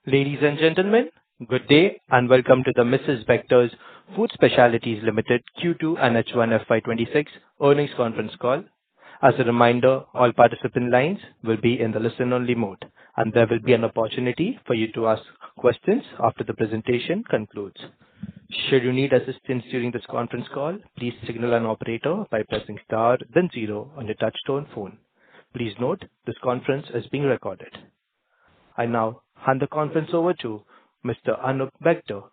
Ladies and gentlemen, good day and welcome to the Mrs. Bectors Food Specialities Limited Q2 and H1 FY26 earnings conference call. As a reminder, all participant lines will be in the listen-only mode, and there will be an opportunity for you to ask questions after the presentation concludes. Should you need assistance during this conference call, please signal an operator by pressing star then zero on your touchtone phone. Please note, this conference is being recorded. I now hand the conference over to Mr. Anup Bector,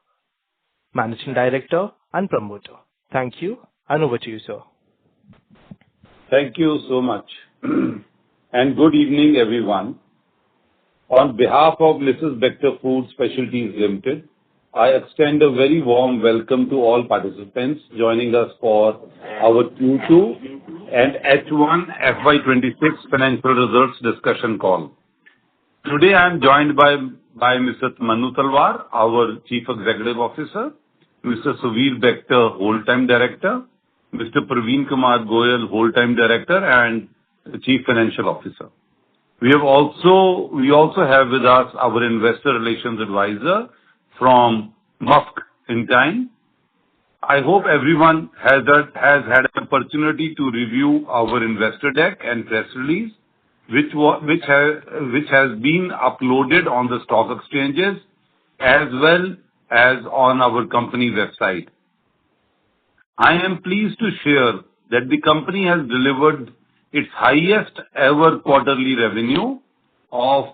Managing Director and Promoter. Thank you, and over to you, sir. Thank you so much. And good evening, everyone. On behalf of Mrs. Bector Food Specialties Limited, I extend a very warm welcome to all participants joining us for our Q2 and H1 FY26 financial results discussion call. Today I am joined by Mr. Manu Talwar, our Chief Executive Officer, Mr. Suvir Bector, Whole-Time Director, Mr. Praveen Kumar Goyal, Whole-Time Director and Chief Financial Officer. We also have with us our Investor Relations Advisor from Musk in time. I hope everyone has had an opportunity to review our investor deck and press release, which has been uploaded on the stock exchanges as well as on our company website. I am pleased to share that the company has delivered its highest ever quarterly revenue of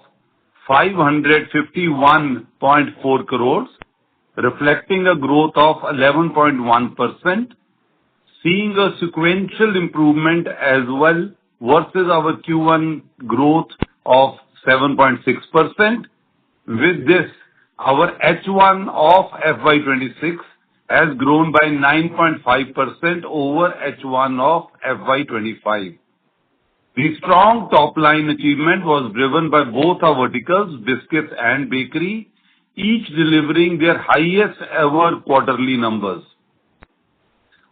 551.4 crores, reflecting a growth of 11.1%, seeing a sequential improvement as well versus our Q1 growth of 7.6%. With this, our H1 of FY26 has grown by 9.5% over H1 of FY25. The strong top-line achievement was driven by both our verticals, biscuits and bakery, each delivering their highest ever quarterly numbers.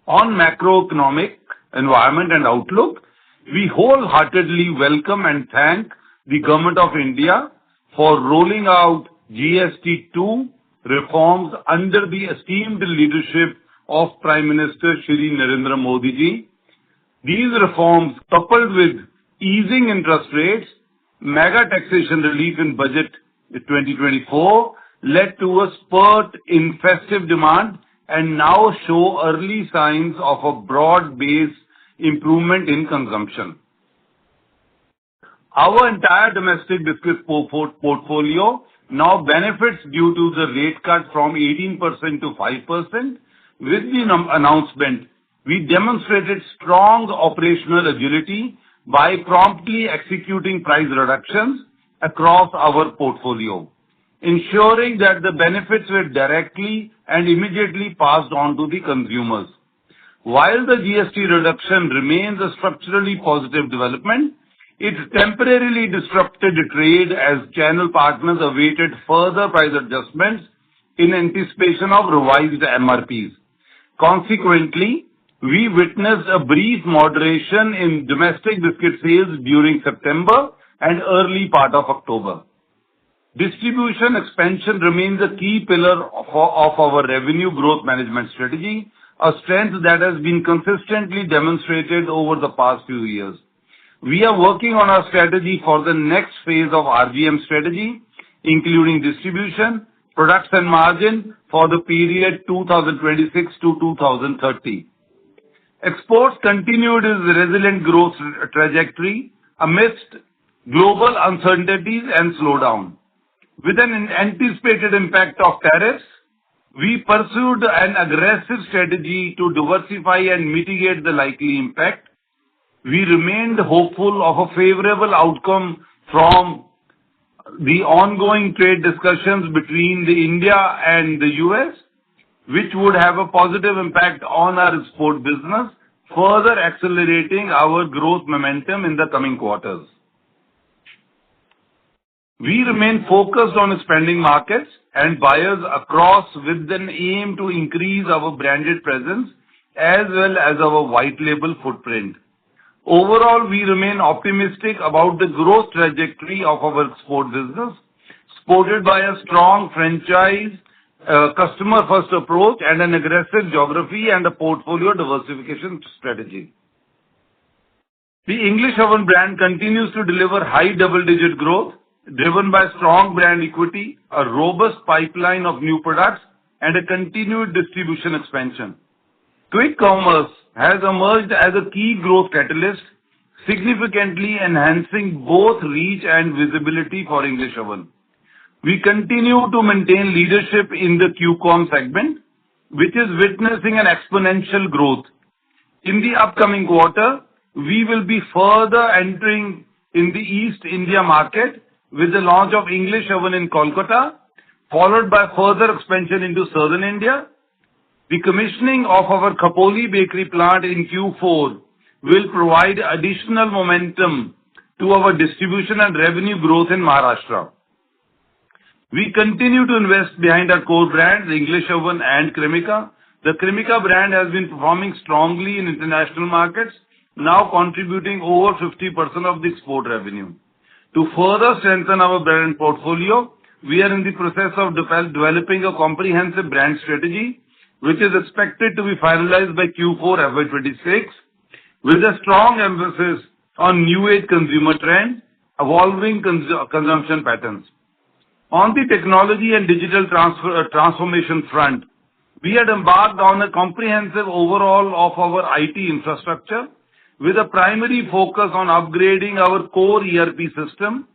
On macroeconomic environment and outlook, we wholeheartedly welcome and thank the Government of India for rolling out GST-2 reforms under the esteemed leadership of Prime Minister Shri Narendra Modi ji. These reforms, coupled with easing interest rates, mega taxation relief in budget 2024, led to a spurt in festive demand and now show early signs of a broad-based improvement in consumption. Our entire domestic biscuit portfolio now benefits due to the rate cut from 18% to 5%. With the announcement, we demonstrated strong operational agility by promptly executing price reductions across our portfolio, ensuring that the benefits were directly and immediately passed on to the consumers. While the GST reduction remains a structurally positive development, it temporarily disrupted trade as channel partners awaited further price adjustments in anticipation of revised MRPs. Consequently, we witnessed a brief moderation in domestic biscuit sales during September and early part of October. Distribution expansion remains a key pillar of our revenue growth management strategy, a strength that has been consistently demonstrated over the past few years. We are working on our strategy for the next phase of RGM strategy, including distribution, products and margin for the period 2026 to 2030. Exports continued its resilient growth trajectory amidst global uncertainties and slowdown. With an anticipated impact of tariffs, we pursued an aggressive strategy to diversify and mitigate the likely impact. We remained hopeful of a favorable outcome from the ongoing trade discussions between India and the US, which would have a positive impact on our export business, further accelerating our growth momentum in the coming quarters. We remain focused on expanding markets and buyers across with an aim to increase our branded presence as well as our white label footprint. Overall, we remain optimistic about the growth trajectory of our export business, supported by a strong franchise, customer-first approach, and an aggressive geography and a portfolio diversification strategy. The English Oven brand continues to deliver high double-digit growth, driven by strong brand equity, a robust pipeline of new products, and a continued distribution expansion. Quick commerce has emerged as a key growth catalyst, significantly enhancing both reach and visibility for English Oven. We continue to maintain leadership in the QCOM segment, which is witnessing an exponential growth. In the upcoming quarter, we will be further entering in the East India market with the launch of English Oven in Kolkata, followed by further expansion into Southern India. The commissioning of our Khopoli bakery plant in Q4 will provide additional momentum to our distribution and revenue growth in Maharashtra. We continue to invest behind our core brands, English Oven and Cremica. The Cremica brand has been performing strongly in international markets, now contributing over 50% of the export revenue. To further strengthen our brand portfolio, we are in the process of developing a comprehensive brand strategy, which is expected to be finalized by Q4 FY26, with a strong emphasis on new age consumer trends, evolving consumption patterns. On the technology and digital transformation front, we had embarked on a comprehensive overhaul of our IT infrastructure with a primary focus on upgrading our core ERP system.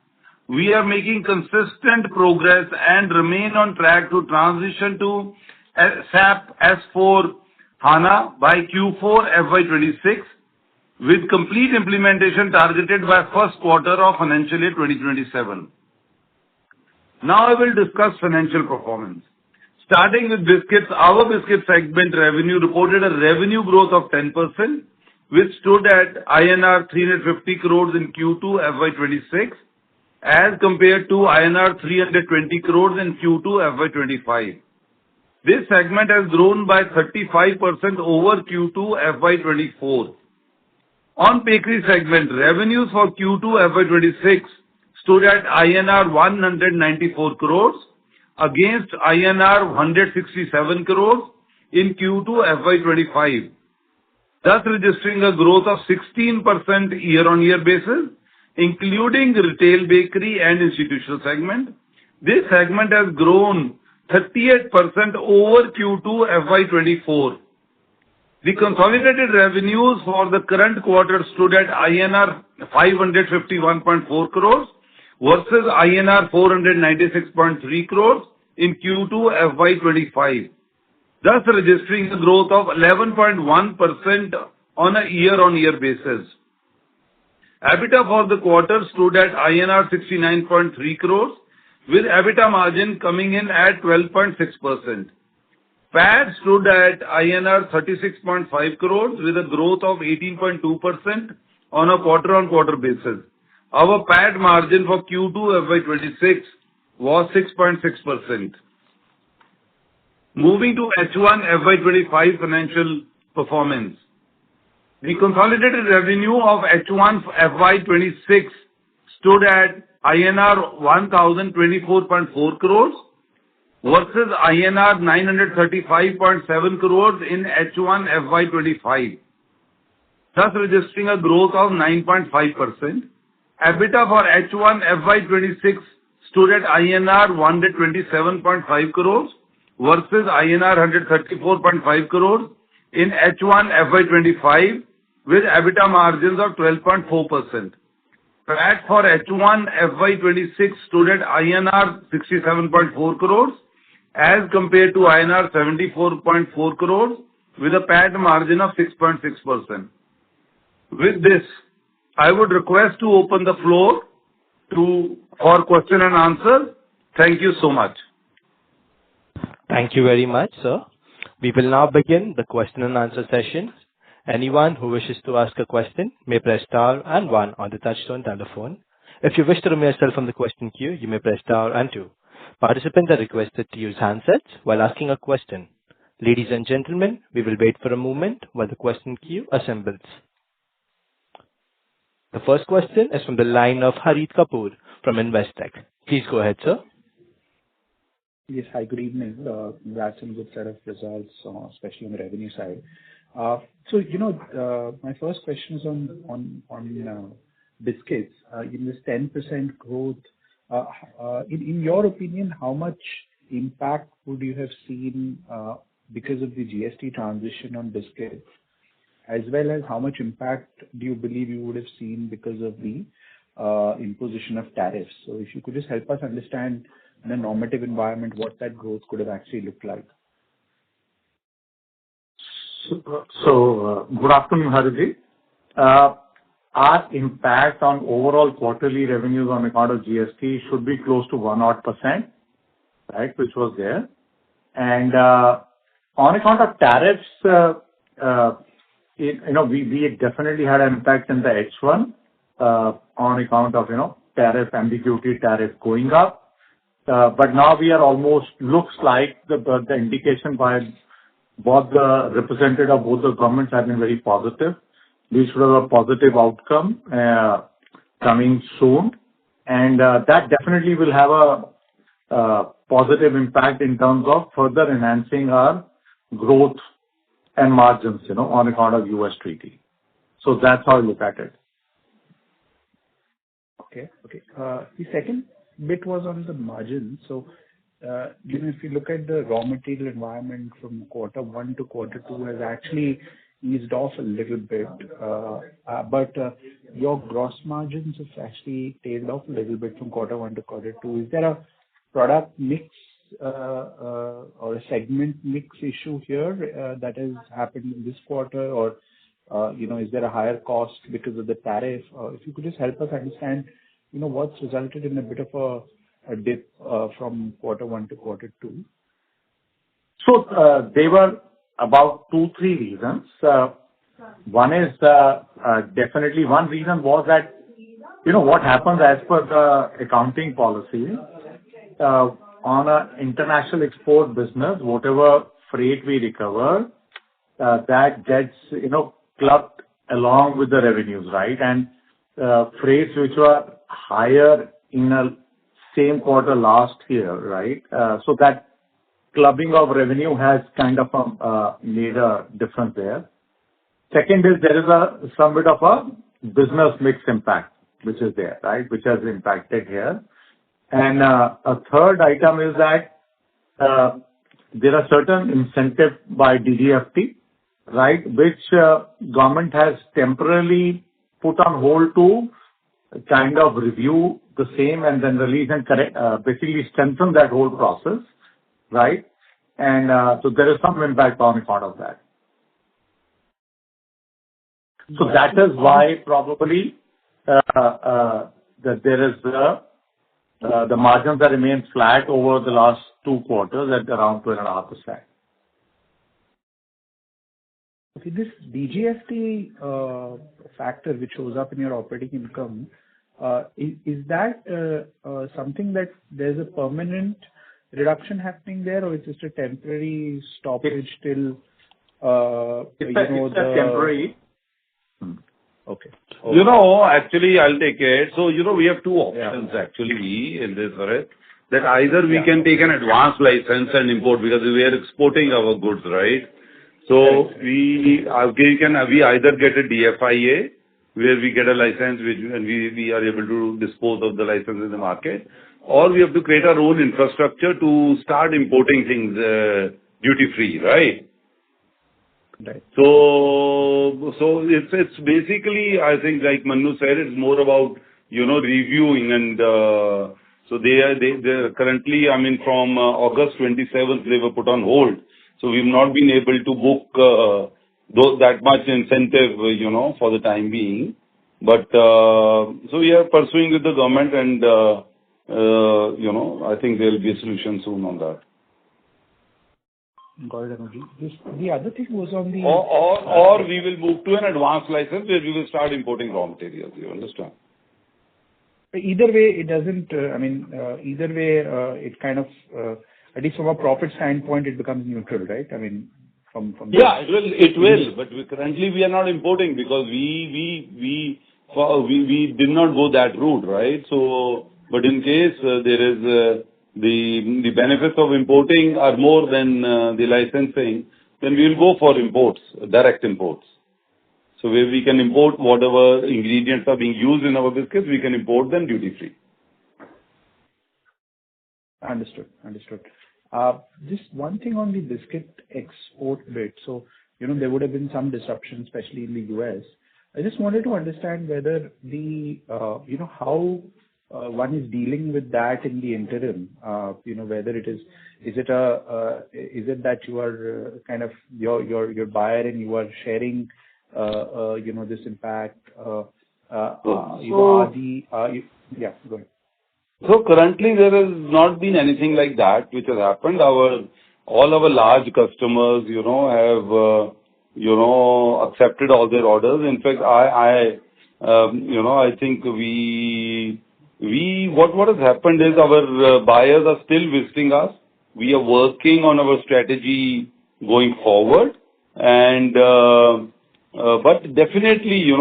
We are making consistent progress and remain on track to transition to SAP S/4HANA by Q4 FY26, with complete implementation targeted by first quarter of financial year 2027. Now I will discuss financial performance. Starting with biscuits, our biscuit segment revenue reported a revenue growth of 10%, which stood at INR 350 crores in Q2 FY26 as compared to INR 320 crores in Q2 FY25. This segment has grown by 35% over Q2 FY24. On bakery segment, revenues for Q2 FY26 stood at INR 194 crores against INR 167 crores in Q2 FY25, thus registering a growth of 16% year-on-year basis, including the retail bakery and institutional segment. This segment has grown 38% over Q2 FY24. The consolidated revenues for the current quarter stood at INR 551.4 crores versus INR 496.3 crores in Q2 FY25, thus registering a growth of 11.1% on a year-on-year basis. EBITDA for the quarter stood at INR 69.3 crores, with EBITDA margin coming in at 12.6%. PAT stood at INR 36.5 crores with a growth of 18.2% on a quarter-on-quarter basis. Our PAT margin for Q2 FY26 was 6.6%. Moving to H1 FY25 financial performance. The consolidated revenue of H1 FY26 stood at INR 1024.4 crores versus INR 935.7 crores in H1 FY25, thus registering a growth of 9.5%. EBITDA for H1 FY26 stood at INR 127.5 crores versus INR 134.5 crores in H1 FY25, with EBITDA margins of 12.4%. PAT for H1 FY26 stood at INR 67.4 crores as compared to INR 74.4 crores with a PAT margin of 6.6%. With this, I would request to open the floor for question and answer. Thank you so much. Thank you very much, sir. We will now begin the question and answer session. Anyone who wishes to ask a question may press star and one on the touchtone telephone. If you wish to remove yourself from the question queue, you may press star and two. Participants are requested to use handsets while asking a question. Ladies and gentlemen, we will wait for a moment while the question queue assembles. The first question is from the line of Harit Kapoor from Investec. Please go ahead, sir. Yes. Hi, good evening. Congrats on good set of results, especially on the revenue side. My first question is on biscuits. In this 10% growth, in your opinion, how much impact would you have seen because of the GST transition on biscuits, as well as how much impact do you believe you would have seen because of the imposition of tariffs? So if you could just help us understand in a normative environment what that growth could have actually looked like. Good afternoon, Hariji. Our impact on overall quarterly revenues on account of GST should be close to 1%, right, which was there. And on account of tariffs, we definitely had an impact in the H1 on account of, tariff ambiguity, tariff going up. But now we are almost, looks like the indication by both the representative of both the governments have been very positive. We should have a positive outcome coming soon. And that definitely will have a positive impact in terms of further enhancing our growth and margins, on account of US treaty. So that's how I look at it. Okay. The second bit was on the margin. So, if you look at the raw material environment from quarter one to quarter two has actually eased off a little bit, but your gross margins have actually tailed off a little bit from quarter one to quarter two. Is there a product mix or a segment mix issue here that has happened in this quarter, or is there a higher cost because of the tariff? If you could just help us understand, what's resulted in a bit of a dip from quarter one to quarter two. So there were about 2-3 reasons. One is definitely one reason was that what happens as per the accounting policy on an international export business, whatever freight we recover, that gets clubbed along with the revenues, right? And freights which were higher in a same quarter last year, right? So that clubbing of revenue has kind of made a difference there. Second is there is some bit of a business mix impact which is there, right? Which has impacted here. And a third item is that there are certain incentives by DGFT, right? Which government has temporarily put on hold to kind of review the same and then release and correct, basically strengthen that whole process, right? And so there is some impact on account of that. So that is why probably that there is the margins that remain flat over the last 2 quarters at around 2.5%. Okay, this DGFT factor which shows up in your operating income, is that something that there's a permanent reduction happening there, or it's just a temporary stoppage till it's a temporary. Okay. Actually, I'll take it. So, we have 2 options actually in this, right? That either we can take an advanced license and import because we are exporting our goods, right? So we either get a DFIA where we get a license and we are able to dispose of the license in the market, or we have to create our own infrastructure to start importing things duty free, right? Right. So it's basically, I think, like Manu said, it's more about reviewing, and so they currently, from August 27th they were put on hold, so we've not been able to book that much incentive for the time being, but so we are pursuing with the government, and I think there will be a solution soon on that. Got it, Anuj. The other thing was on the... Or we will move to an advanced license where we will start importing raw materials, you understand? Either way, it doesn't, it kind of, at least from a profit standpoint, it becomes neutral, right? From yeah, it will. But currently we are not importing because we did not go that route, right? So, but in case there is the benefits of importing are more than the licensing, then we will go for imports, direct imports. So where we can import whatever ingredients are being used in our biscuits, we can import them duty-free. Understood. Just one thing on the biscuit export bit. So, there would have been some disruption, especially in the U.S. I just wanted to understand whether how one is dealing with that in the interim. Whether is it that you are kind of your buyer and you are sharing, this impact. Yeah, go ahead. So currently there has not been anything like that which has happened. All our large customers, have, accepted all their orders. In fact, I think what has happened is our buyers are still visiting us. We are working on our strategy going forward, and but definitely,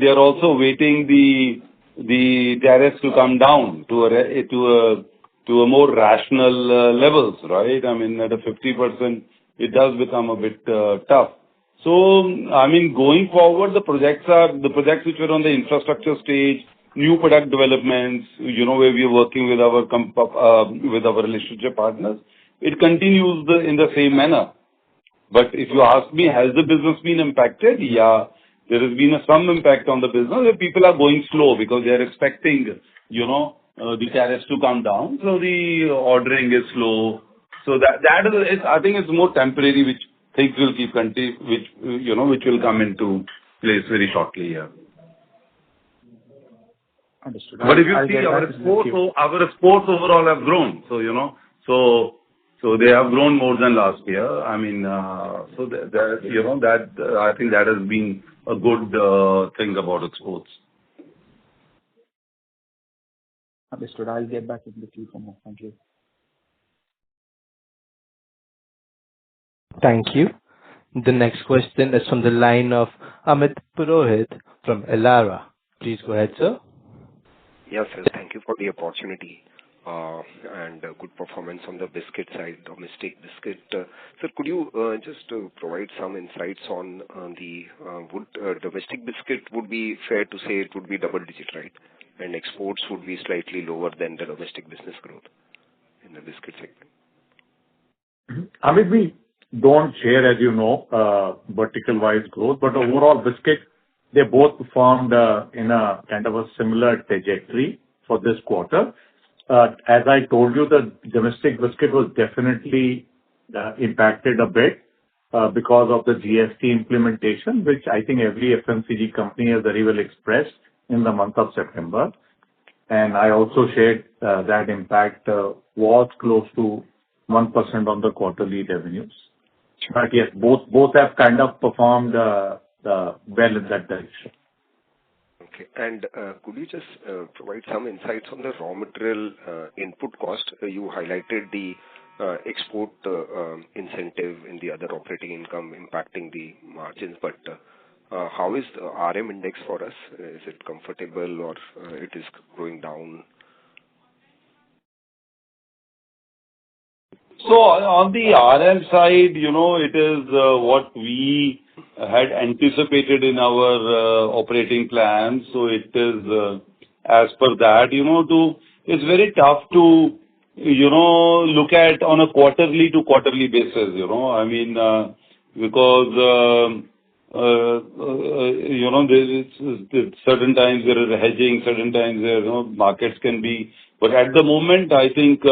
they are also waiting the tariffs to come down to a more rational levels, right? I mean, at a 50%, it does become a bit tough. So, I mean, going forward, the projects which were on the infrastructure stage, new product developments, where we are working with our relationship partners, it continues in the same manner. But if you ask me, has the business been impacted? Yeah, there has been some impact on the business. Where people are going slow because they are expecting, the tariffs to come down. So the ordering is slow. So that is, I think it's more temporary, which things will keep which will come into place very shortly here. Understood. But if you see our exports overall have grown. So they have grown more than last year. I mean, so that I think that has been a good thing about exports. Understood. I'll get back in the queue for more. Thank you. Thank you. The next question is from the line of Amit Purohit from Elara. Please go ahead, sir. Yes, sir. Thank you for the opportunity and good performance on the biscuit side, domestic biscuit. Sir, could you just provide some insights on domestic biscuit would be fair to say it would be double digit, right? And exports would be slightly lower than the domestic business growth in the biscuit segment. Amit, we don't share, as you know, vertical-wise growth, but overall biscuit, they both performed in a kind of a similar trajectory for this quarter. As I told you, the domestic biscuit was definitely impacted a bit because of the GST implementation, which I think every FMCG company has very well expressed in the month of September. And I also shared that impact was close to 1% on the quarterly revenues. But yes, both have kind of performed well in that direction. Okay. And could you just provide some insights on the raw material input cost? You highlighted the export incentive in the other operating income impacting the margins, but how is the RM index for us? Is it comfortable or it is going down? So on the RM side, it is what we had anticipated in our operating plan. So it is as per that, it's very tough to, look at on a quarterly to quarterly basis, I mean, because, there's certain times there is hedging, certain times there, markets can be, but at the moment, I think,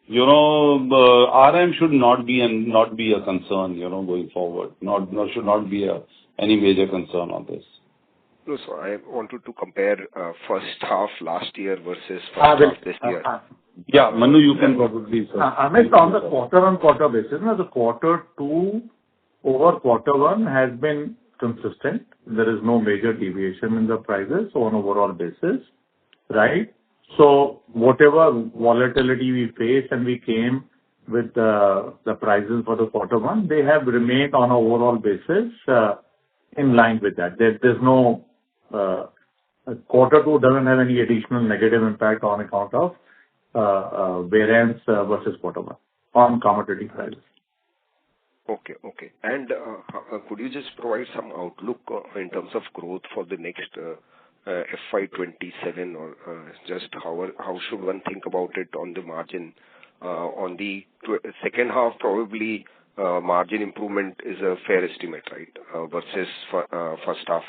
RM should not be a concern, going forward. Should not be any major concern on this. No, so I wanted to compare first half last year versus first half this year. Yeah, Manu, you can probably. Amit, on the quarter-on-quarter basis, the quarter two over quarter one has been consistent. There is no major deviation in the prices on overall basis, right? So whatever volatility we faced and we came with the prices for the quarter one, they have remained on an overall basis in line with that. There's no quarter two doesn't have any additional negative impact on account of variance versus quarter one on commodity prices. Okay. And could you just provide some outlook in terms of growth for the next FY27, or just how should one think about it on the margin? On the second half, probably margin improvement is a fair estimate, right? Versus first half.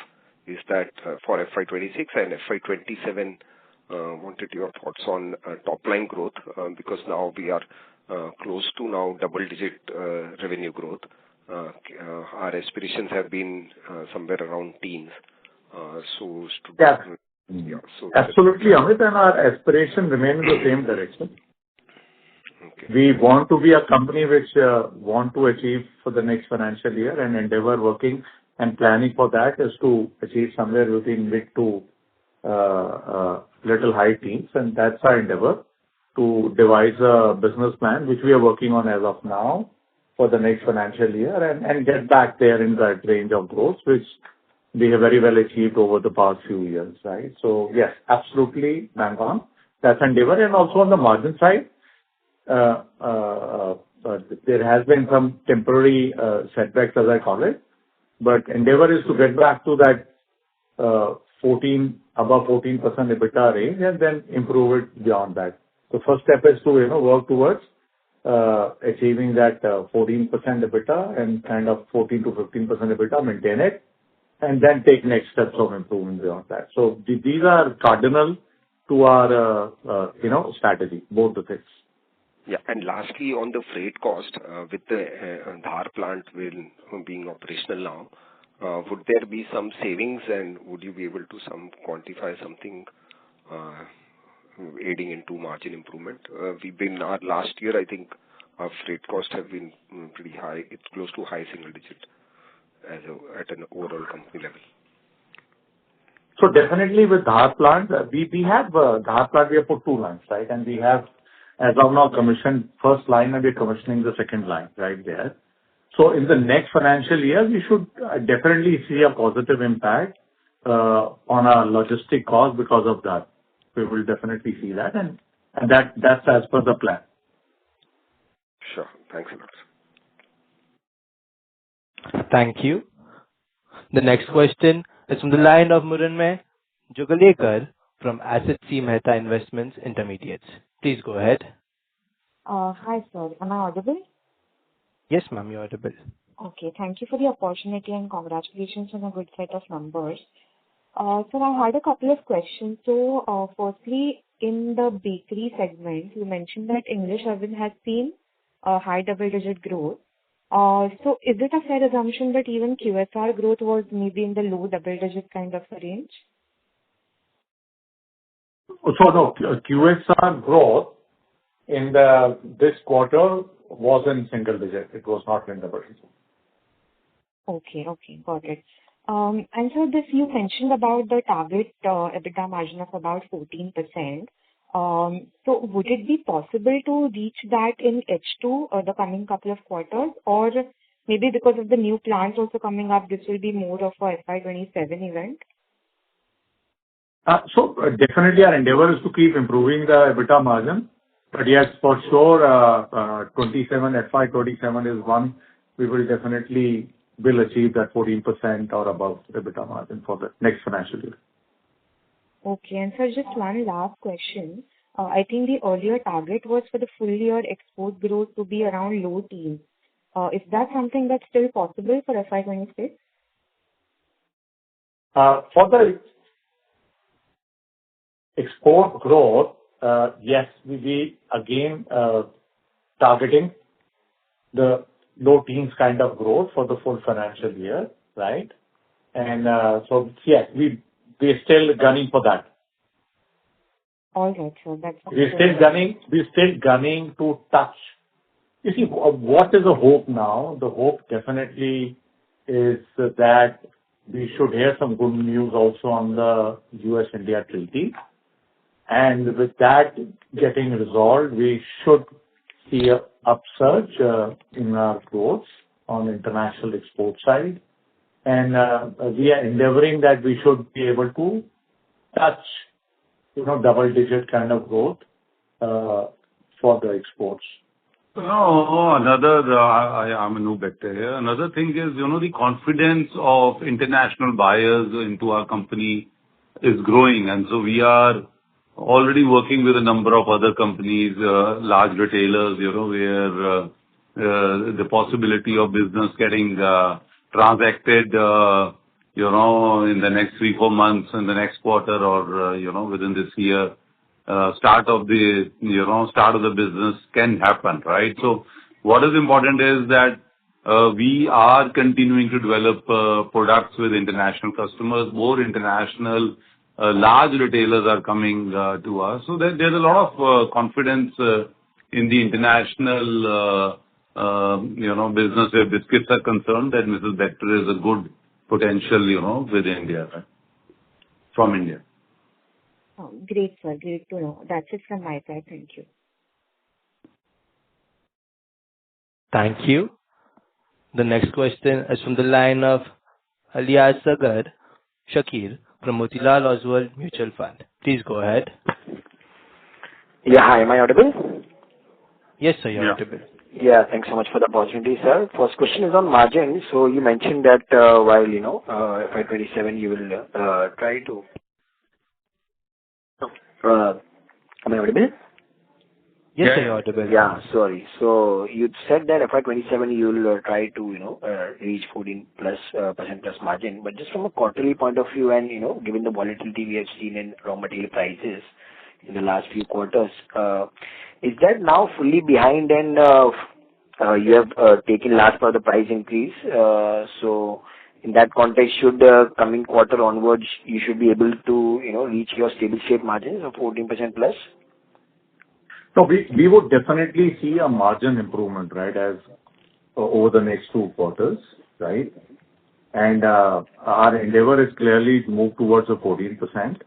Is that for FY26 and FY27? Wanted your thoughts on top line growth, because now we are close to now double-digit revenue growth. Our aspirations have been somewhere around teens. Yeah. Yeah. Absolutely, Amit, and our aspiration remains the same direction. Okay. We want to be a company which want to achieve for the next financial year, and endeavor working and planning for that is to achieve somewhere between mid to little high teens, and that's our endeavor, to devise a business plan which we are working on as of now for the next financial year, and get back there in that range of growth which we have very well achieved over the past few years, right? So yes, absolutely bang on. That's endeavor. And also on the margin side, there has been some temporary setbacks, as I call it, but endeavor is to get back to that above 14% EBITDA range, and then improve it beyond that. The first step is to work towards achieving that 14% EBITDA, and kind of 14 to 15% EBITDA, maintain it, and then take next steps of improvement beyond that. So these are cardinal to our strategy, both the things. Yeah. And lastly, on the freight cost, with the Dhar plant being operational now, would there be some savings, and would you be able to quantify something aiding into margin improvement? Last year, I think our freight costs have been pretty high. It's close to high single digit at an overall company level. So definitely with Dhar plant, we have Dhar plant, we have put 2 lines, right? And we have, as of now, commissioned first line, and we're commissioning the second line right there. So in the next financial year, we should definitely see a positive impact on our logistic cost because of that. We will definitely see that, and that's as per the plan. Sure. Thanks a lot. Thank you. The next question is from the line of Murunmay Jogalekar from Asset C Mehta Investments Intermediates. Please go ahead. Hi, sir. Am I audible? Yes, ma'am, you're audible. Okay. Thank you for the opportunity, and congratulations on a good set of numbers. Sir, I had a couple of questions. So, firstly, in the bakery segment, you mentioned that English Oven has seen a high double-digit growth. So, is it a fair assumption that even QSR growth was maybe in the low double-digit kind of a range? So no, QSR growth in this quarter was in single digit. It was not in double digit. Okay, got it. And so this, you mentioned about the target EBITDA margin of about 14%. So would it be possible to reach that in H2 or the coming couple of quarters, or maybe because of the new plants also coming up, this will be more of a FY27 event? So definitely our endeavor is to keep improving the EBITDA margin. But yes, for sure, FY27 is one we will definitely achieve that 14% or above EBITDA margin for the next financial year. Okay. And so just one last question. I think the earlier target was for the full year export growth to be around low teens. Is that something that's still possible for FY26? For the export growth, yes, we be again targeting the low teens kind of growth for the full financial year, right? And so yes, we're still gunning for that. All right, sir. That's We're still gunning to touch. You see, what is the hope now? The hope definitely is that we should hear some good news also on the US-India treaty. And with that getting resolved, we should see an upsurge in our growth on international export side. And we are endeavoring that we should be able to touch double-digit kind of growth for the exports? No, I'm a new Bector here. Another thing is, the confidence of international buyers into our company is growing, and so we are already working with a number of other companies, large retailers, where the possibility of business getting transacted, in the next 3-4 months, in the next quarter, or within this year. Start of the business can happen, right? So what is important is that we are continuing to develop products with international customers. More international large retailers are coming to us. So there's a lot of confidence in the international business where biscuits are concerned, that Mrs. Bector is a good potential, with India, right? From India. Oh, great, sir. Great to know. That's it from my side. Thank you. Thank you. The next question is from the line of Alias Sagar Shakir from Motilal Oswal Mutual Fund. Please go ahead. Yeah, hi. Am I audible? Yes, sir, you're audible. Yeah, thanks so much for the opportunity, sir. First question is on margin. So you mentioned that while, FY27 you will try to... am I audible? Yes, sir, you're audible. Yeah, sorry. So you said that FY27 you will try to, reach 14% plus margin. But just from a quarterly point of view and, given the volatility we have seen in raw material prices in the last few quarters, is that now fully behind and you have taken last part of the price increase? So in that context, should coming quarter onwards, you should be able to, reach your stable state margins of 14% plus? No, we would definitely see a margin improvement, right, as over the next 2 quarters, right? And our endeavor is clearly to move towards the 14%.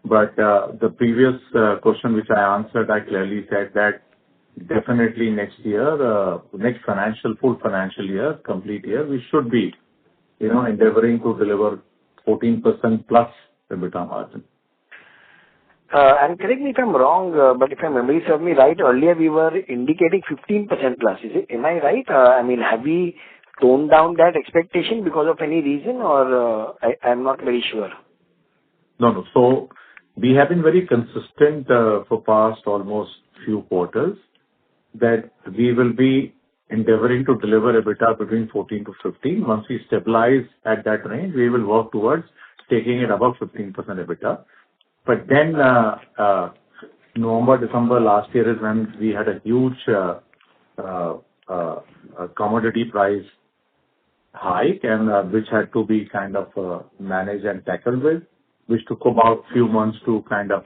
But the previous question which I answered, I clearly said that definitely next year, next full financial year, complete year, we should be, endeavoring to deliver 14% plus EBITDA margin. And correct me if I'm wrong, but if my memory serves me right, earlier we were indicating 15% plus. Am I right? Have we toned down that expectation because of any reason, or I'm not very sure? No. So we have been very consistent for past almost few quarters that we will be endeavoring to deliver EBITDA between 14 to 15. Once we stabilize at that range, we will work towards taking it above 15% EBITDA. But then November, December last year is when we had a huge commodity price hike, and which had to be kind of managed and tackled with, which took about few months to kind of,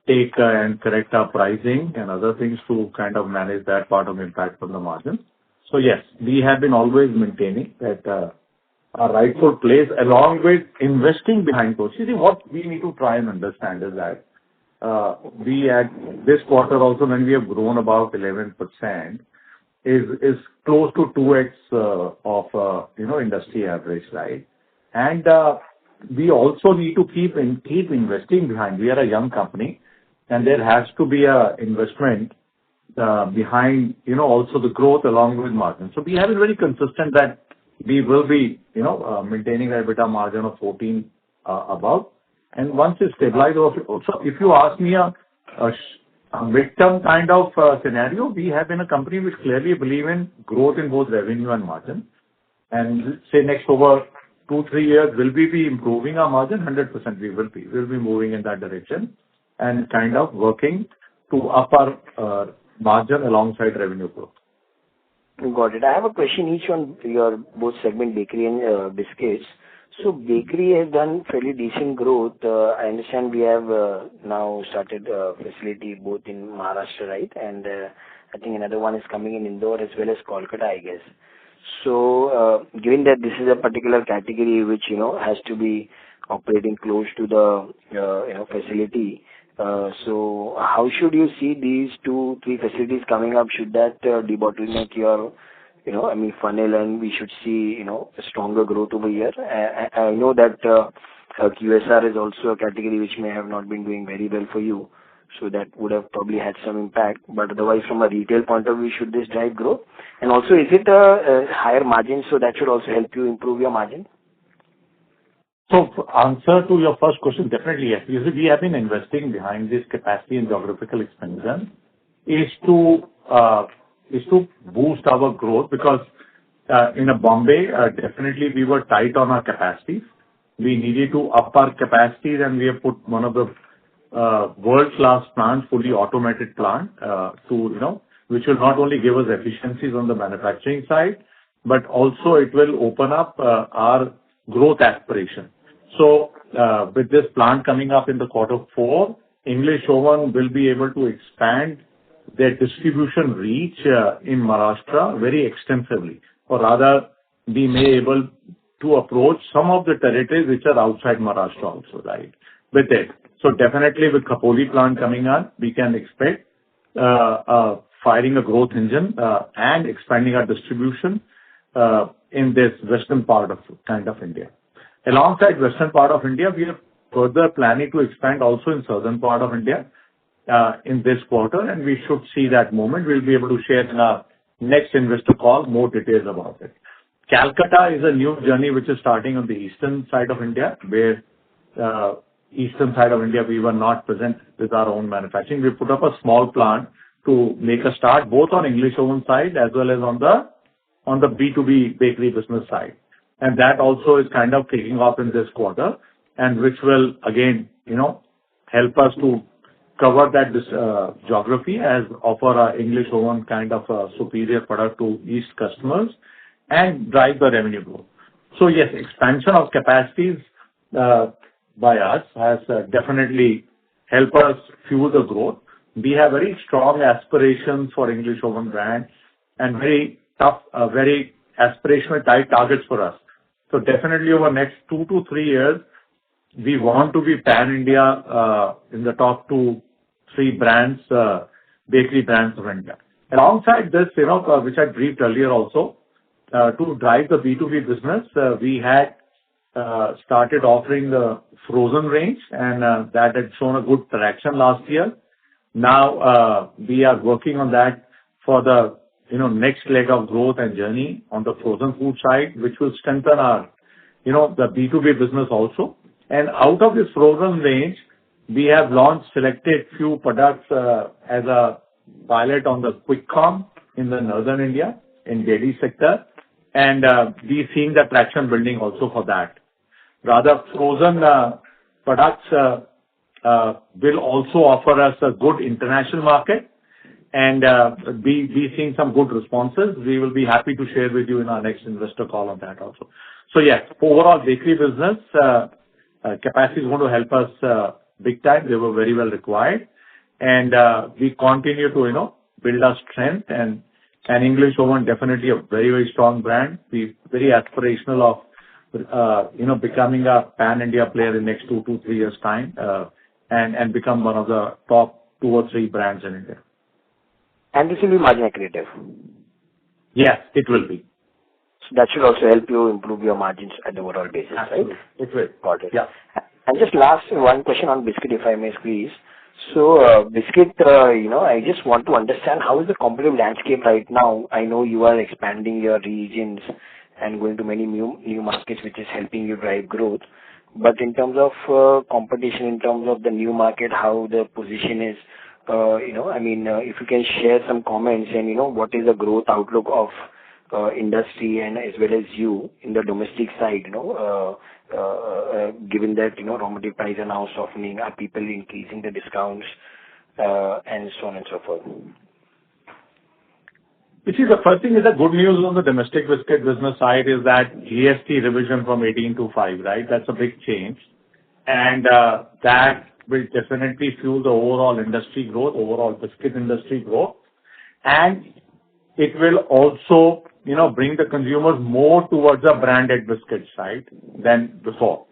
take and correct our pricing and other things to kind of manage that part of impact on the margin. So yes, we have been always maintaining that our rightful place along with investing behind those. You see, what we need to try and understand is that we at this quarter also, when we have grown about 11%, is close to 2x of industry average, right? And we also need to keep investing behind. We are a young company, and there has to be a investment behind, also the growth along with margin. So we have been very consistent that we will be, maintaining an EBITDA margin of 14 above. And once it's stabilized, so if you ask me a midterm kind of scenario, we have been a company which clearly believe in growth in both revenue and margin. And say next over 2-3 years, will we be improving our margin? 100% we will be. We'll be moving in that direction and kind of working to up our margin alongside revenue growth. Got it. I have a question each on your both segment, bakery and biscuits. So bakery has done fairly decent growth. I understand we have now started a facility both in Maharashtra, right? And I think another one is coming in Indore as well as Kolkata, I guess. So given that this is a particular category which, has to be operating close to the, facility, so how should you see these 2-3 facilities coming up? Should that debottleneck your, funnel, and we should see, a stronger growth over here? I know that QSR is also a category which may have not been doing very well for you. So that would have probably had some impact. But otherwise, from a retail point of view, should this drive growth? And also, is it a higher margin? So that should also help you improve your margin? So answer to your first question, definitely yes. Because we have been investing behind this capacity and geographical expansion is to boost our growth because in Bombay, definitely we were tight on our capacities. We needed to up our capacities, and we have put one of the world-class plants, fully automated plant, which will not only give us efficiencies on the manufacturing side, but also it will open up our growth aspiration. So with this plant coming up in the quarter 4, English Oven will be able to expand their distribution reach in Maharashtra very extensively, or rather, we may able to approach some of the territories which are outside Maharashtra also, right, with it. So definitely with Khopoli plant coming on, we can expect firing a growth engine and expanding our distribution in this western part of India. Alongside western part of India, we are further planning to expand also in southern part of India in this quarter, and we should see that moment. We'll be able to share in our next investor call more details about it. Calcutta is a new journey which is starting on the eastern side of India, where eastern side of India we were not present with our own manufacturing. We put up a small plant to make a start both on English Oven side as well as on the B2B bakery business side. And that also is kind of kicking off in this quarter, and which will again, help us to cover that geography as offer our English Oven kind of a superior product to East customers and drive the revenue growth. So yes, expansion of capacities by us has definitely helped us fuel the growth. We have very strong aspirations for English Oven brand and very tough, very aspirational tight targets for us. So definitely over next 2 to 3 years, we want to be pan-India in the top 2, 3 brands, bakery brands of India. Alongside this, which I briefed earlier also, to drive the B2B business, we had started offering the frozen range, and that had shown a good traction last year. Now we are working on that for the next leg of growth and journey on the frozen food side, which will strengthen our the B2B business also. And out of this frozen range, we have launched selected few products as a pilot on the quick com in the northern India in dairy sector, and we seeing the traction building also for that. Rather, frozen products will also offer us a good international market, and we seeing some good responses. We will be happy to share with you in our next investor call on that also. So yes, overall bakery business capacity is going to help us big time. They were very well required, and we continue to build our strength, and English Oven definitely a very, very strong brand. We very aspirational of becoming a pan-India player in next 2 to 3 years time, and become one of the top 2 or 3 brands in India. And this will be margin accretive? Yes, it will be. So that should also help you improve your margins at the overall basis, Absolutely. right? It will. Got it. Yeah. And just last one question on biscuit, if I may squeeze. So biscuit, I just want to understand how is the competitive landscape right now. I know you are expanding your regions and going to many new markets, which is helping you drive growth. But in terms of competition, in terms of the new market, how the position is, if you can share some comments and, what is the growth outlook of industry and as well as you in the domestic side, given that, raw material prices are now softening, are people increasing the discounts, and so on and so forth? You see, the first thing is the good news on the domestic biscuit business side is that GST revision from 18 to 5, right? That's a big change. And that will definitely fuel the overall industry growth, overall biscuit industry growth. And it will also, bring the consumers more towards the branded biscuit side than before.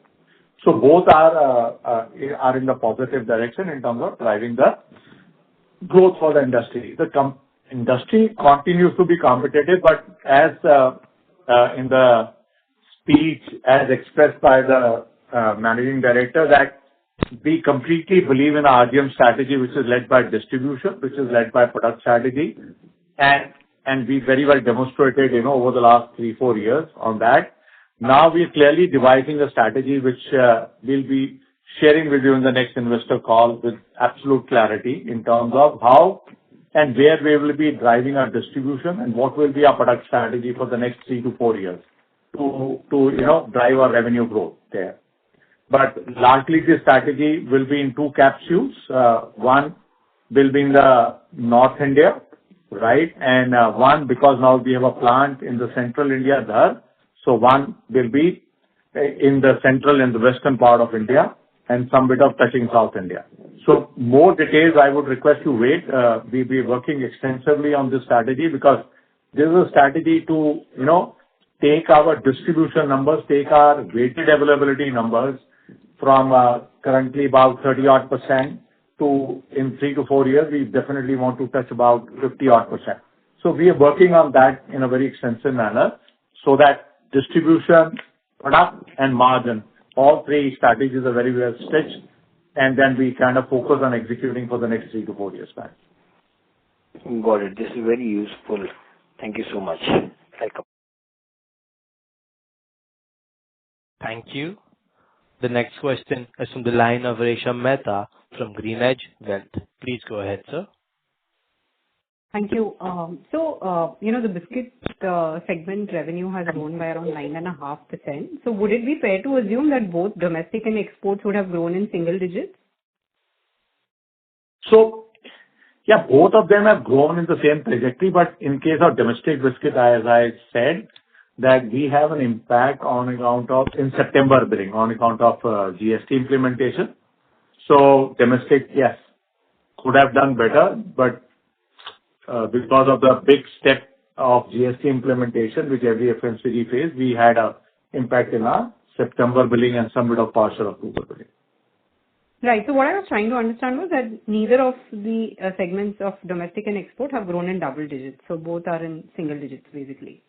So both are in the positive direction in terms of driving the growth for the industry. The industry continues to be competitive, but as in the speech as expressed by the managing director, that we completely believe in our RGM strategy, which is led by distribution, which is led by product strategy, and we very well demonstrated, over the last 3-4 years on that. Now we're clearly devising a strategy which we'll be sharing with you in the next investor call with absolute clarity in terms of how and where we will be driving our distribution and what will be our product strategy for the next 3-4 years to drive our revenue growth there. But largely, this strategy will be in 2 capsules. One will be in the North India, right? And one, because now we have a plant in the Central India there, so one will be in the central and the western part of India and some bit of touching South India. So more details, I would request you wait. We'll be working extensively on this strategy because this is a strategy to, take our distribution numbers, take our weighted availability numbers from currently about 30-odd% to in 3-4 years, we definitely want to touch about 50-odd%. So we are working on that in a very extensive manner so that distribution, product, and margin, all 3 strategies are very well stitched, and then we kind of focus on executing for the next 3-4 years' time. Got it. This is very useful. Thank you so much. Welcome. Thank you. The next question is from the line of Resham Mehta from GreenEdge Wealth. Please go ahead, sir. Thank you. The biscuit segment revenue has grown by around 9.5%. So would it be fair to assume that both domestic and exports would have grown in single digits? So, yeah, both of them have grown in the same trajectory, but in case of domestic biscuit, as I said, that we have an impact on account of, in September billing, on account of GST implementation. So domestic, yes, could have done better, but because of the big step of GST implementation, which every FMCG faced, we had an impact in our September billing and some bit of partial October billing. Right. So what I was trying to understand was that neither of the segments of domestic and export have grown in double digits. So both are in single digits, basically.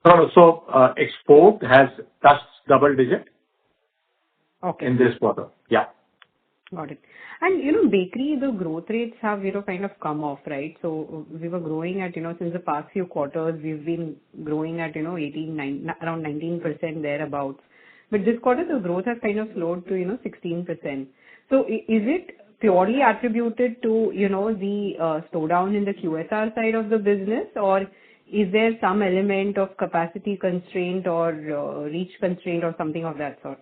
No, so export has touched double digit in this quarter. Yeah. Got it. And, bakery, the growth rates have, kind of come off, right? So we were growing at, since the past few quarters, we've been growing at, around 19% thereabouts. But this quarter, the growth has kind of slowed to, 16%. So is it purely attributed to, the slowdown in the QSR side of the business, or is there some element of capacity constraint or reach constraint or something of that sort?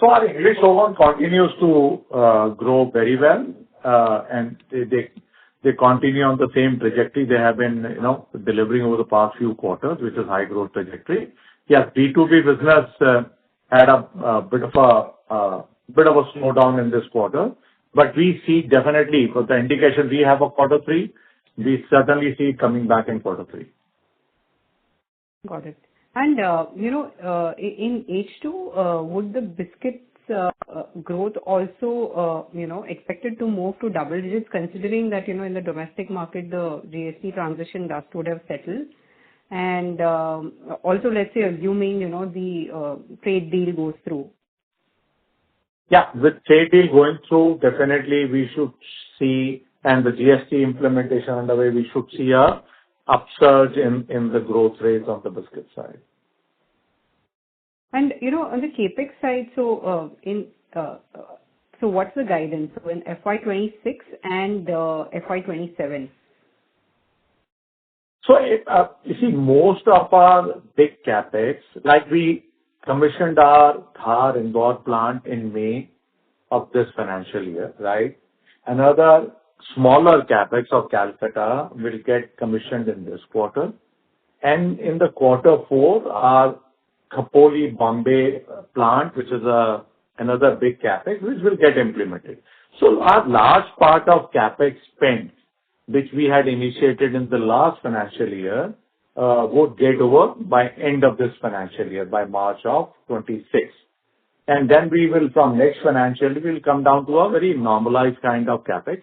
So our English Oven continues to grow very well, and they continue on the same trajectory they have been, delivering over the past few quarters, which is high growth trajectory. Yes, B2B business had a bit of a slowdown in this quarter, but we see definitely, for the indication we have of quarter 3, we certainly see it coming back in quarter 3. Got it. And, in H2, would the biscuits growth also, expected to move to double digits, considering that, in the domestic market, the GST transition dust would have settled? And also, let's say, assuming, the trade deal goes through. Yeah, with trade deal going through, definitely we should see, and the GST implementation underway, we should see a upsurge in the growth rates on the biscuit side. And, on the CapEx side, so what's the guidance? So in FY26 and FY27? So, you see, most of our big CapEx, like we commissioned our Dhar Indore plant in May of this financial year, right? Another smaller CapEx of Calcutta will get commissioned in this quarter. And in the quarter 4, our Khopoli, Bombay plant, which is another big CapEx, which will get implemented. So our large part of CapEx spend, which we had initiated in the last financial year, would get over by end of this financial year, by March of 26. And then we will, from next financial year, we'll come down to a very normalized kind of CapEx.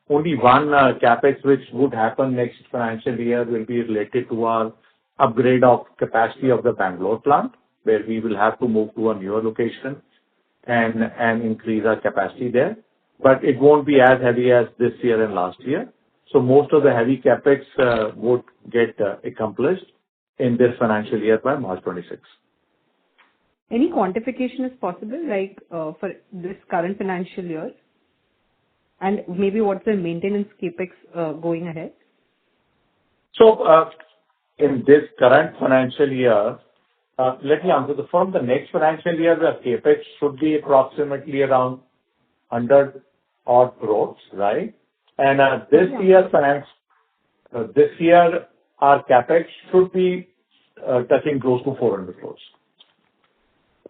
Only one CapEx which would happen next financial year will be related to our upgrade of capacity of the Bangalore plant, where we will have to move to a newer location. and increase our capacity there. But it won't be as heavy as this year and last year. So most of the heavy capex would get accomplished in this financial year by March 26. Any quantification is possible, like for this current financial year? And maybe what's the maintenance capex going ahead? So in this current financial year, let me answer. From the next financial year, the capex should be approximately around 100 odd crores, right? And this year, our capex should be touching close to 400 crores.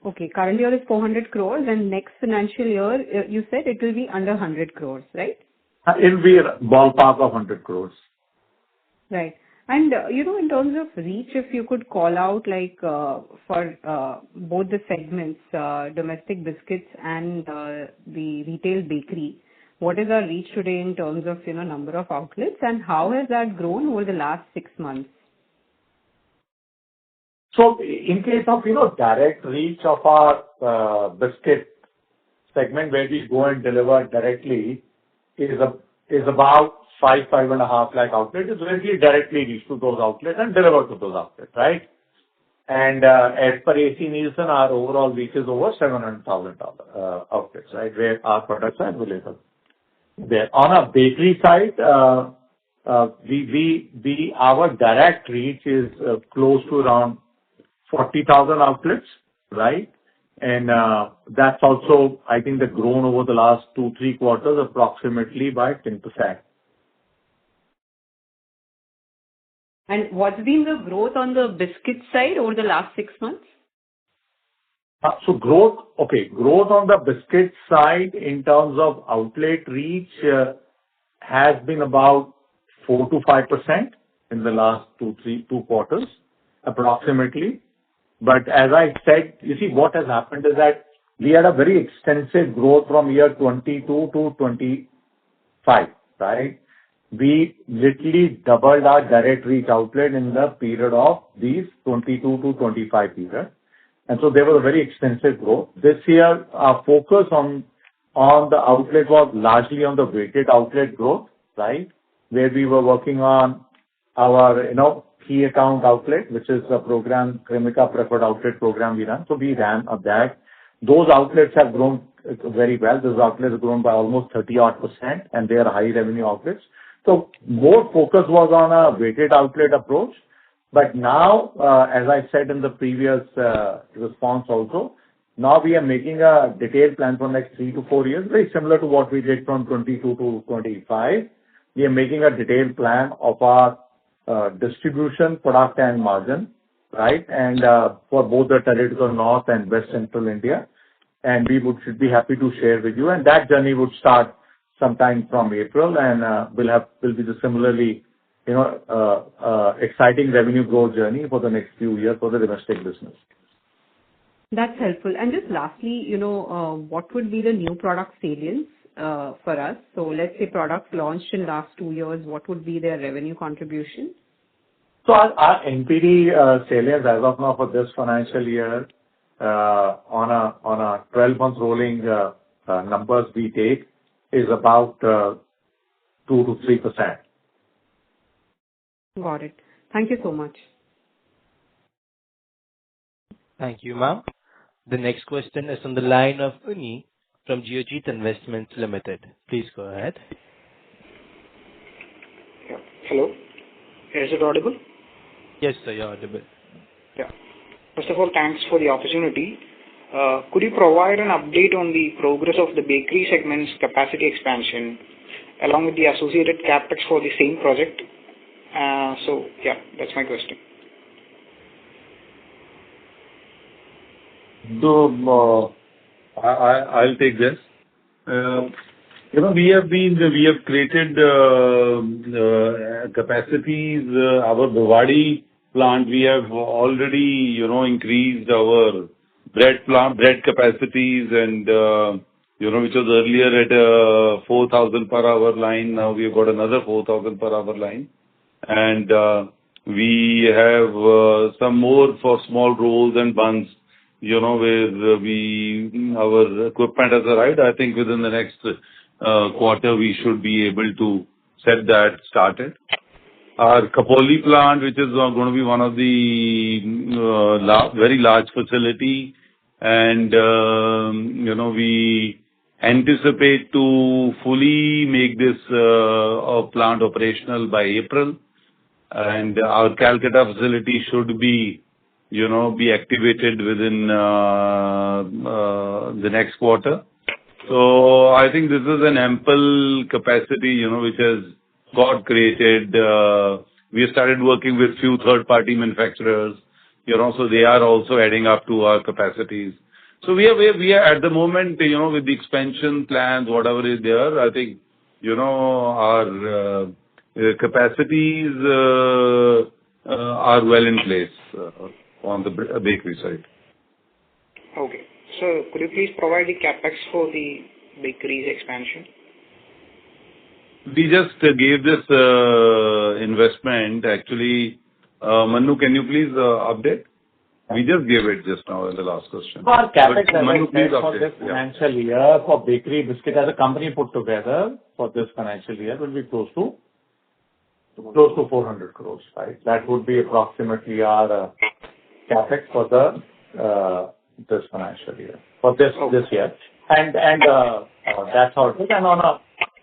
Okay, current year is 400 crores, and next financial year, you said it will be under 100 crores, right? It will be a ballpark of 100 crores. Right. And, in terms of reach, if you could call out, like, for both the segments, domestic biscuits and the retail bakery, what is our reach today in terms of, number of outlets, and how has that grown over the last 6 months? So in case of, direct reach of our biscuit segment, where we go and deliver directly, is about 5.5 lakh outlets. It's really directly reach to those outlets and deliver to those outlets, right? And as per AC Nielsen, our overall reach is over 700,000 outlets, right, where our products are available. There. On a bakery side, our direct reach is close to around 40,000 outlets, right? And that's also, I think, they've grown over the last 2-3 quarters approximately by 10%. And what's been the growth on the biscuit side over the last 6 months? So growth on the biscuit side in terms of outlet reach has been about 4 to 5% in the last 2 quarters, approximately. But as I said, you see, what has happened is that we had a very extensive growth from year 22 to 25, right? We literally doubled our direct reach outlet in the period of these 22 to 25 period. And so there was a very extensive growth. This year, our focus on the outlet was largely on the weighted outlet growth, right? Where we were working on our, key account outlet, which is a program, Cremica Preferred Outlet program we run. So we ran that. Those outlets have grown very well. Those outlets have grown by almost 30-odd%, and they are high revenue outlets. So more focus was on a weighted outlet approach. But now, as I said in the previous response also, now we are making a detailed plan for next 3 to 4 years, very similar to what we did from 22 to 25. We are making a detailed plan of our distribution, product and margin, right? And for both the territorial North and West Central India. And we should be happy to share with you. And that journey would start sometime from April, and will be the similarly, exciting revenue growth journey for the next few years for the domestic business. That's helpful. And just lastly, what would be the new product salience for us? So let's say products launched in last 2 years, what would be their revenue contribution? So our NPD salience as of now for this financial year, on a 12-month rolling numbers we take, is about 2 to 3%. Got it. Thank you so much. Thank you, ma'am. The next question is on the line of Uni from Geojit Investments Limited. Please go ahead. Yeah. Hello. Is it audible? Yes, sir, you're audible. Yeah. First of all, thanks for the opportunity. Could you provide an update on the progress of the bakery segment's capacity expansion along with the associated capex for the same project? That's my question. So, I'll take this. We have created capacities. Our Bhiwadi plant, we have already, increased our bread capacities and, which was earlier at 4,000 per hour line. Now we have got another 4,000 per hour line. And we have some more for small rolls and buns, where our equipment has arrived. I think within the next quarter, we should be able to set that started. Our Khopoli plant, which is going to be one of the very large facility, and we anticipate to fully make this plant operational by April, and our Calcutta facility should be activated within the next quarter. So I think this is an ample capacity, which has got created. We have started working with few third-party manufacturers, so they are also adding up to our capacities. So we are at the moment, with the expansion plans, whatever is there, I think, our capacities are well in place on the bakery side. Okay. So could you please provide the capex for the bakery's expansion? We just gave this investment. Actually, Manu, can you please update? We just gave it just now in the last question. For our capex, Manu, please for update. this financial year, for bakery biscuit as a company put together for this financial year will be close to 400 crores, right? That would be approximately our capex for this financial year, for this year. And that's how it is. And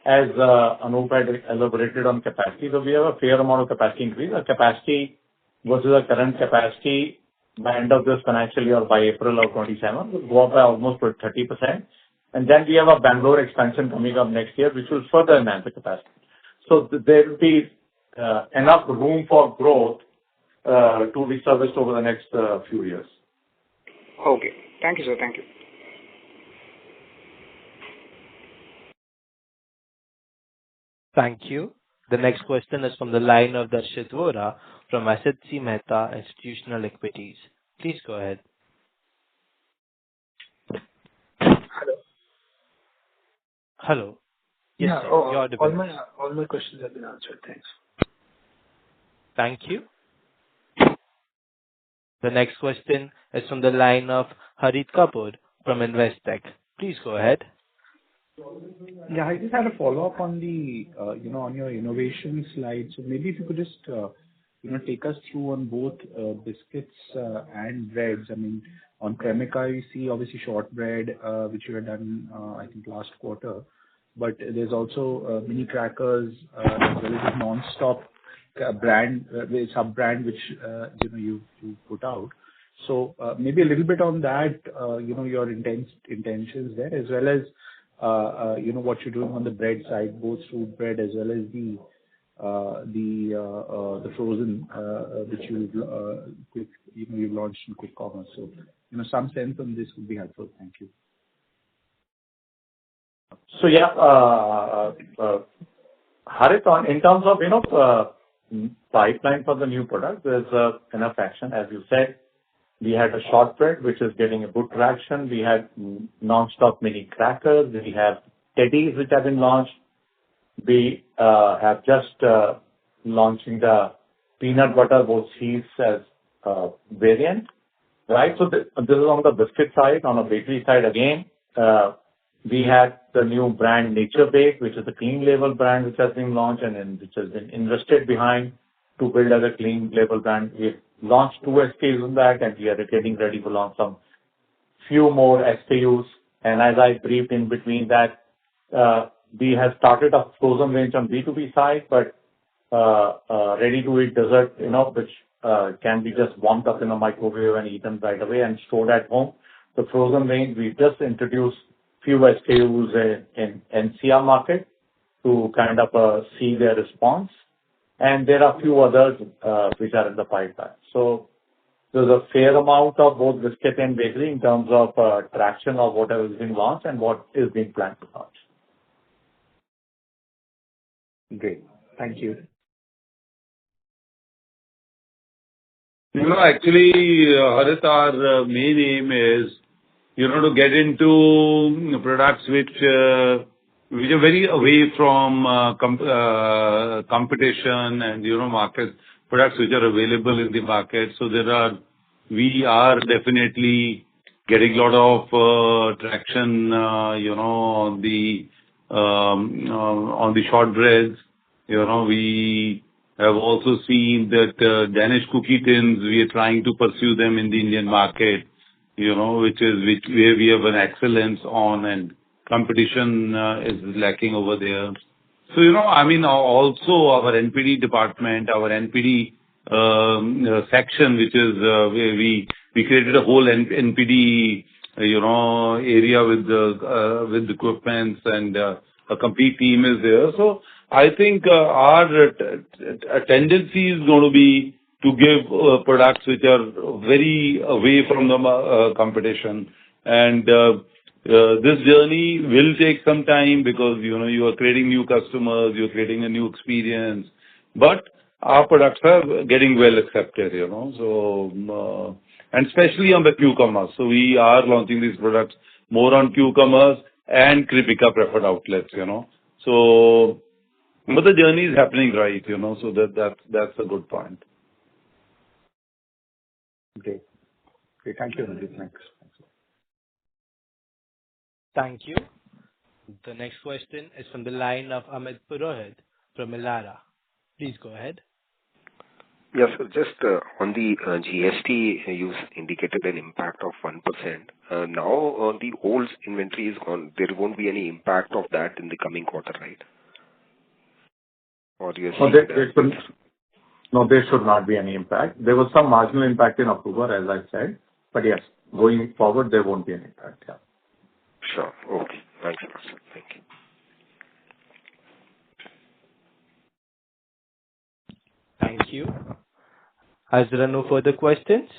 as Anup had elaborated on capacity, so we have a fair amount of capacity increase. Our capacity versus our current capacity by end of this financial year, by April of 27, will go up by almost 30%. And then we have a Bangalore expansion coming up next year, which will further enhance the capacity. So there will be enough room for growth to be serviced over the next few years. Okay. Thank you, sir. Thank you. Thank you. The next question is from the line of Darshit Vora from Asit C. Mehta Institutional Equities. Please go ahead. Hello. Yes, Yeah, sir. You're audible. all my questions have been answered. Thanks. Thank you. The next question is from the line of Harit Kapoor from Investec. Please go ahead. Yeah, I just had a follow-up on the, on your innovation slide. So maybe if you could just, take us through on both biscuits and breads. I mean, on Cremica, you see obviously shortbread, which you had done, I think last quarter. But there's also mini crackers, as well as a non-stop brand, sub-brand, which, you put out. So maybe a little bit on that, your intentions there, as well as, what you're doing on the bread side, both fruit bread as well as the frozen, which you've launched in quick commerce. So, some sense on this would be helpful. Thank you. So yeah, Harit, in terms of, pipeline for the new product, there's enough action. As you said, we had a shortbread, which is getting a good traction. We had non-stop mini crackers. We have teddies, which have been launched. We have just launching the peanut butter both cheese as variant, right? So this is on the biscuit side. On the bakery side, again, we had the new brand Nature Bake, which is a clean label brand, which has been launched and which has been invested behind to build as a clean label brand. We've launched 2 SKUs on that, and we are getting ready to launch some few more SKUs. And as I briefed in between that, we have started a frozen range on B2B side, but ready-to-eat dessert, which can be just warmed up in a microwave and eaten right away and stored at home. The frozen range, we just introduced few SKUs in NCR market to kind of see their response. And there are a few others which are in the pipeline. So there's a fair amount of both biscuit and bakery in terms of traction of whatever is being launched and what is being planned to launch. Great. Thank you. Actually, Harit, our main aim is, to get into products which are very away from competition and, market products which are available in the market. So we are definitely getting a lot of traction, on the shortbreads. We have also seen that Danish cookie tins, we are trying to pursue them in the Indian market, where we have an excellence on, and competition is lacking over there. So, also our NPD department, our NPD section, which is where we created a whole NPD, area with equipments, and a complete team is there. So I think our tendency is going to be to give products which are very away from the competition. And this journey will take some time because, you are creating new customers, you're creating a new experience. But our products are getting well accepted, So, and especially on the Q-commerce. So we are launching these products more on Q-commerce and Kripika preferred outlets, So, but the journey is happening right, So that's a good point. Okay. Okay. Thank you, Ranjit. Thanks. Thank you. The next question is from the line of Amit Purohit from Elara. Please go ahead. Yes, sir. Just on the GST, you indicated an impact of 1%. Now, the old inventory is gone. There won't be any impact of that in the coming quarter, right? Or you are saying that? No, there should not be any impact. There was some marginal impact in October, as I said. But yes, going forward, there won't be any impact. Yeah. Sure. Okay. Thanks a lot, sir. Thank you. Thank you. As there are no further questions,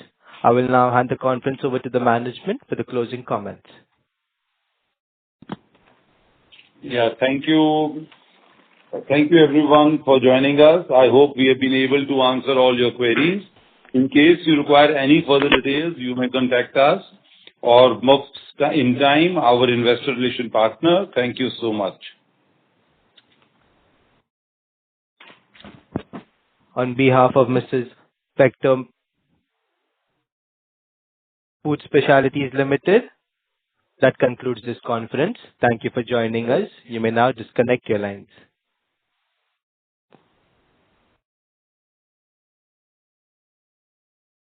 I will now hand the conference over to the management for the closing comments. Yeah, thank you. Thank you everyone for joining us. I hope we have been able to answer all your queries. In case you require any further details, you may contact us or most in time, our investor relation partner. Thank you so much. On behalf of Mrs. Bectors Food Specialities Limited, that concludes this conference. Thank you for joining us. You may now disconnect your lines.